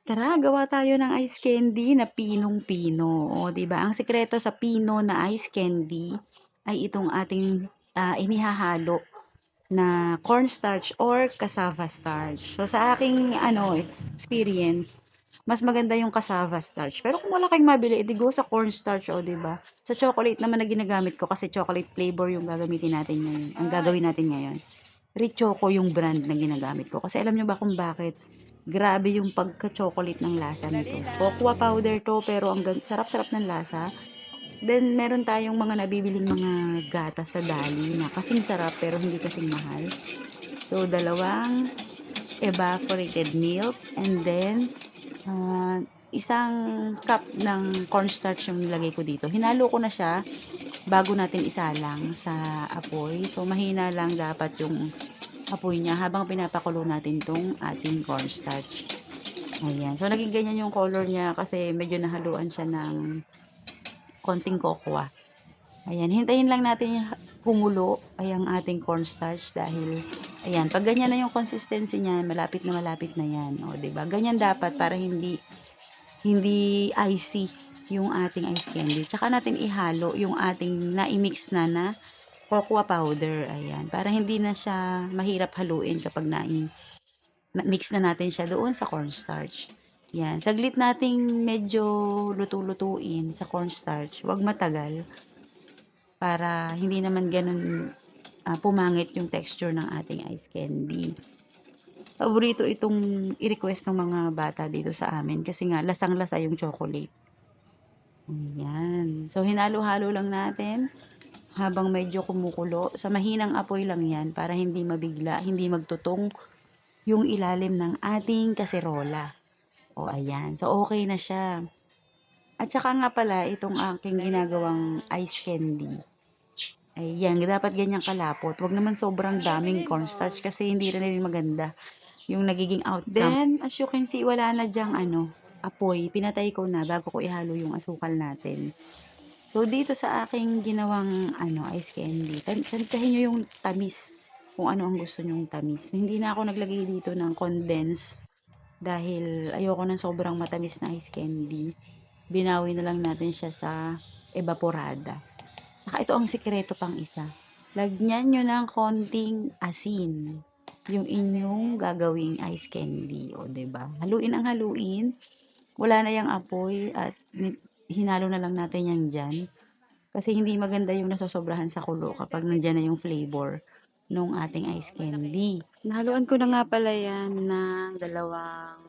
Tara, gawa tayo ng ice candy na pinong-pino. O, 'di ba? Ang sikreto sa pino na ice candy ay itong ating inihahalo na cornstarch or cassava starch. So, sa aking experience, mas maganda yung cassava starch. Pero kung wala kayong mabili, edi go sa cornstarch, o, 'di ba? Sa chocolate naman na ginagamit ko kasi chocolate flavor yung gagamitin natin ngayon. Ang gagawin natin ngayon. Richoco yung brand na ginagamit ko. Kasi alam nyo ba kung bakit? Grabe yung pagka-chocolate ng lasa nito. Cocoa powder to, pero ang sarap-sarap ng lasa. Then, meron tayong mga nabibiling mga gatas sa Dali na kasing sarap pero hindi kasing mahal. So, dalawang evaporated milk and then isang cup ng cornstarch yung nilagay ko dito. Hinalo ko na siya bago natin isalang sa apoy. So, mahina lang dapat yung apoy niya habang pinapakulo natin tong ating cornstarch. Ayan. So, naging ganyan yung color niya kasi medyo nahaluan siya ng konting cocoa. Ayan. Hintayin lang natin yung kumulo ay ang ating cornstarch dahil ayan, pag ganyan na yung consistency niya, malapit na yan. O, 'di ba? Ganyan dapat para hindi icy yung ating ice candy. Tsaka natin ihalo yung ating na-mix na cocoa powder. Ayan. Para hindi na siya mahirap haluin kapag mix na natin siya doon sa cornstarch. Yan. Saglit nating medyo luto-lutuin sa cornstarch. Huwag matagal para hindi naman ganun pumangit yung texture ng ating ice candy. Paborito itong i-request ng mga bata dito sa amin kasi nga lasang-lasa yung chocolate. Ayan. So, hinalo-halo lang natin habang medyo kumukulo. Sa mahinang apoy lang yan para hindi mabigla, hindi magtutong yung ilalim ng ating kaserola. O, ayan. So, okay na siya. At saka nga pala, itong aking ginagawang ice candy. Ayan, dapat ganyan kalapot. Huwag naman sobrang daming cornstarch kasi hindi rin maganda yung nagiging outcome. Then, as you can see, wala na dyang apoy. Pinatay ko na bago ko ihalo yung asukal natin. So, dito sa aking ginawang ice candy, tantahin nyo yung tamis. Kung ano ang gusto nyong tamis. Hindi na ako naglagay dito ng condense dahil ayoko ng sobrang matamis na ice candy. Binawi na lang natin siya sa evaporada. Saka ito ang sikreto pang isa. Lagyan nyo ng konting asin yung inyong gagawing ice candy. O, 'di ba? Haluin ang haluin. Wala na yung apoy at hinalo na lang natin yan dyan. Kasi hindi maganda yung nasosobrahan sa kulo kapag nandyan na yung flavor nung ating ice candy. Nahaluan ko na nga pala yan ng dalawang